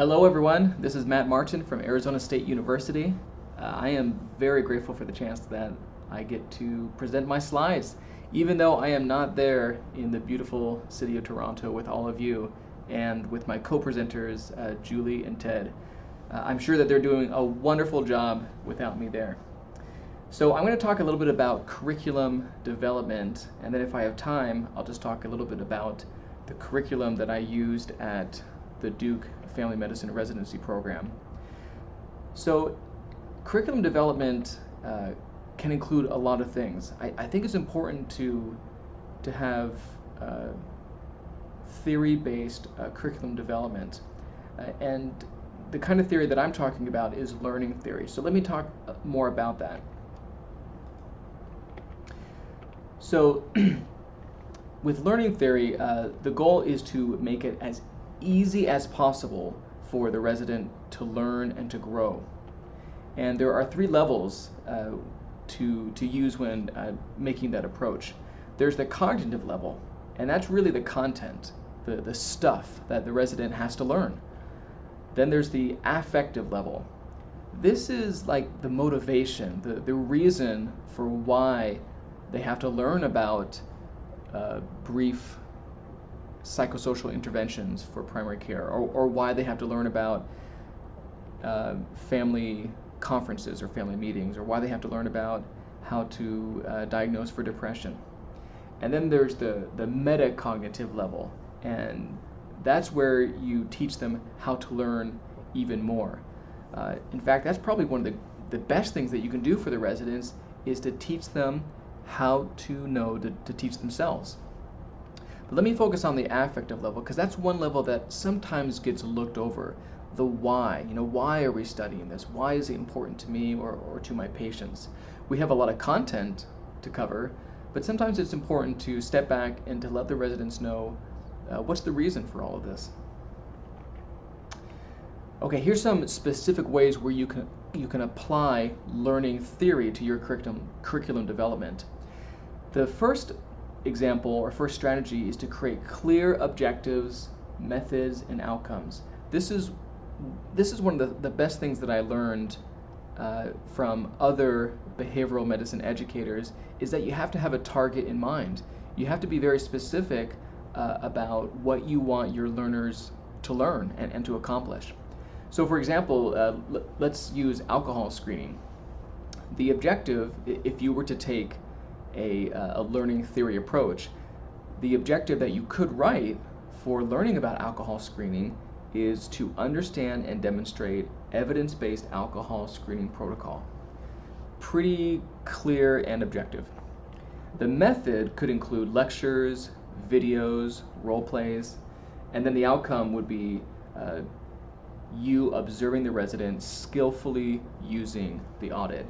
Hello everyone, this is Matt Martin from Arizona State University. I am very grateful for the chance that I get to present my slides, even though I am not there in the beautiful city of Toronto with all of you and with my co-presenters Julie and Ted. I'm sure that they're doing a wonderful job without me there. So I'm going to talk a little bit about curriculum development, and then if I have time, I'll just talk a little bit about the curriculum that I used at the Duke Family Medicine Residency Program. So curriculum development can include a lot of things. I think it's important to have theory-based curriculum development, and the kind of theory that I'm talking about is learning theory. So let me talk more about that. So with learning theory, the goal is to make it as easy as possible for the resident to learn and to grow. And there are three levels to use when making that approach. There's the cognitive level, and that's really the content, the stuff that the resident has to learn. Then there's the affective level. This is like the motivation, the reason for why they have to learn about brief psychosocial interventions for primary care, or why they have to learn about family conferences or family meetings, or why they have to learn about how to diagnose for depression. And then there's the metacognitive level, and that's where you teach them how to learn even more. In fact, that's probably one of the best things that you can do for the residents, is to teach them how to know to teach themselves. But let me focus on the affective level, because that's one level that sometimes gets looked over. The why. Why are we studying this? Why is it important to me or to my patients? We have a lot of content to cover, but sometimes it's important to step back and to let the residents know what's the reason for all of this. Okay, here's some specific ways where you can apply learning theory to your curriculum development. The first example or first strategy is to create clear objectives, methods, and outcomes. This is one of the best things that I learned from other behavioral medicine educators, is that you have to have a target in mind. You have to be very specific about what you want your learners to learn and to accomplish. So for example, let's use alcohol screening. The objective, if you were to take a learning theory approach, the objective that you could write for learning about alcohol screening is to understand and demonstrate evidence-based alcohol screening protocol. Pretty clear and objective. The method could include lectures, videos, role plays, and then the outcome would be you observing the resident skillfully using the audit.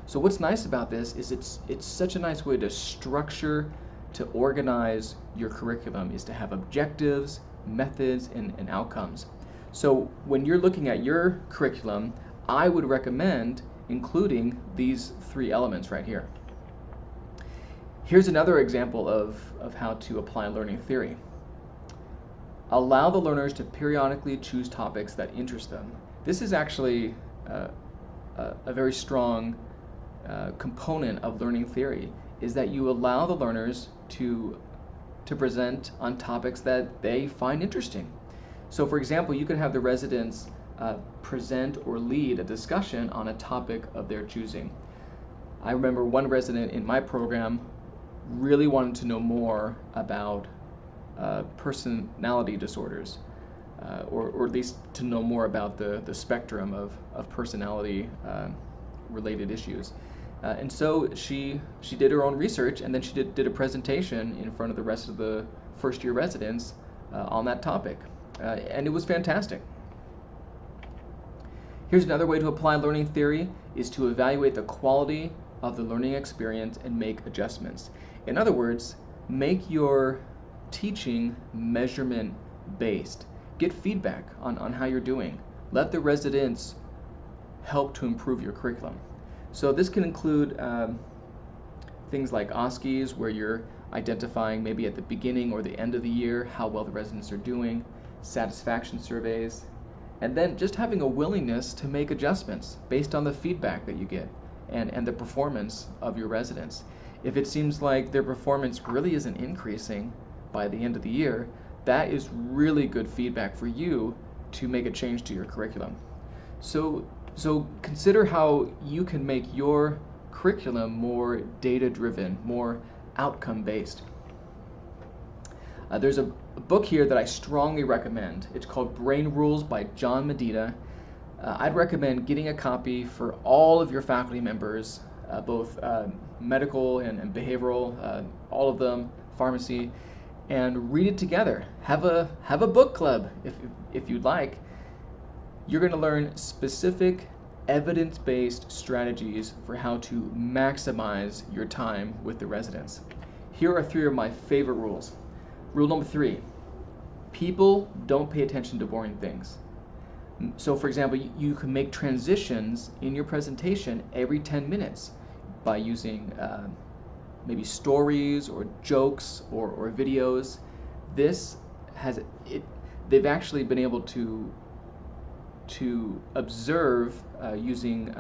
So what's nice about this is it's such a nice way to structure, to organize your curriculum, is to have objectives, methods, and outcomes. So when you're looking at your curriculum, I would recommend including these three elements right here. Here's another example of how to apply learning theory. Allow the learners to periodically choose topics that interest them. This is actually a very strong component of learning theory, is that you allow the learners to present on topics that they find interesting. So for example, you could have the residents present or lead a discussion on a topic of their choosing. I remember one resident in my program really wanted to know more about personality disorders, or at least to know more about the spectrum of personality related issues. And so she did her own research, and then she did a presentation in front of the rest of the first year residents on that topic. And it was fantastic. Here's another way to apply learning theory, is to evaluate the quality of the learning experience and make adjustments. In other words, make your teaching measurement based. Get feedback on how you're doing. Let the residents help to improve your curriculum. So this can include things like OSCEs, where you're identifying maybe at the beginning or the end of the year how well the residents are doing, satisfaction surveys, and then just having a willingness to make adjustments based on the feedback that you get and the performance of your residents. If it seems like their performance really isn't increasing by the end of the year, that is really good feedback for you to make a change to your curriculum. So consider how you can make your curriculum more data-driven, more outcome-based. There's a book here that I strongly recommend. It's called Brain Rules by John Medina. I'd recommend getting a copy for all of your faculty members, both medical and behavioral, all of them, pharmacy, and read it together. Have a book club if you'd like. You're going to learn specific evidence-based strategies for how to maximize your time with the residents. Here are 3 of my favorite rules. Rule number 3, people don't pay attention to boring things. So for example, you can make transitions in your presentation every 10 minutes by using maybe stories or jokes or videos. They've actually been able to observe using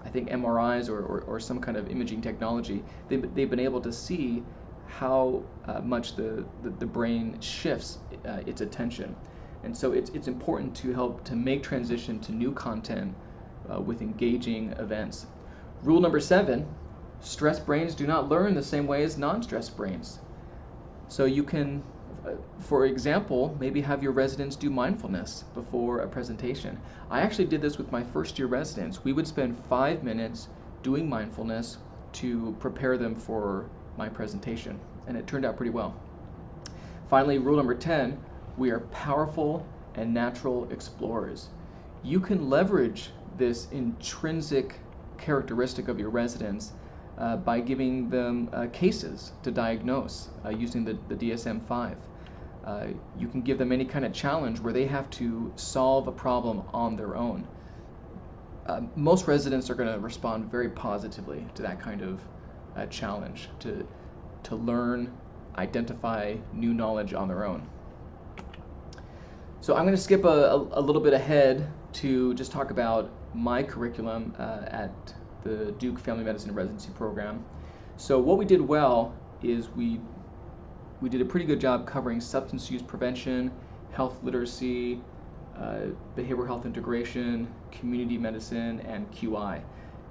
I think MRIs or some kind of imaging technology. They've been able to see how much the brain shifts its attention. And so it's important to help to make transition to new content with engaging events. Rule number 7, stressed brains do not learn the same way as non-stressed brains. So you can, for example, maybe have your residents do mindfulness before a presentation. I actually did this with my first-year residents. We would spend 5 minutes doing mindfulness to prepare them for my presentation, and it turned out pretty well. Finally, rule number 10, we are powerful and natural explorers. You can leverage this intrinsic characteristic of your residents by giving them cases to diagnose using the DSM-5. You can give them any kind of challenge where they have to solve a problem on their own. Most residents are going to respond very positively to that kind of challenge to learn, identify new knowledge on their own. So I'm going to skip a little bit ahead to just talk about my curriculum at the Duke Family Medicine Residency Program. So what we did well is we did a pretty good job covering substance use prevention, health literacy, behavioral health integration, community medicine, and QI.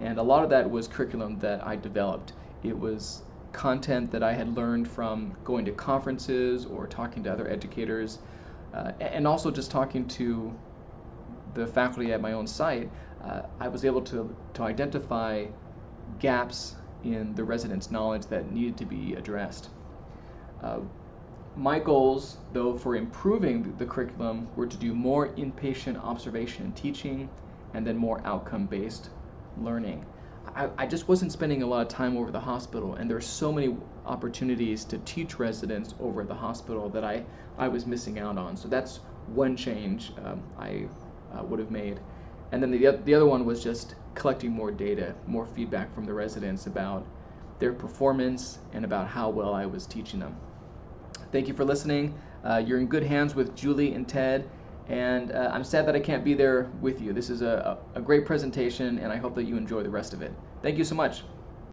And a lot of that was curriculum that I developed. It was content that I had learned from going to conferences or talking to other educators, and also just talking to the faculty at my own site. I was able to identify gaps in the residents' knowledge that needed to be addressed. My goals, though, for improving the curriculum were to do more inpatient observation and teaching, and then more outcome-based learning. I just wasn't spending a lot of time over the hospital, and there are so many opportunities to teach residents over at the hospital that I was missing out on. So that's one change I would have made. And then the other one was just collecting more data, more feedback from the residents about their performance and about how well I was teaching them. Thank you for listening. You're in good hands with Julie and Ted, and I'm sad that I can't be there with you. This is a great presentation, and I hope that you enjoy the rest of it. Thank you so much.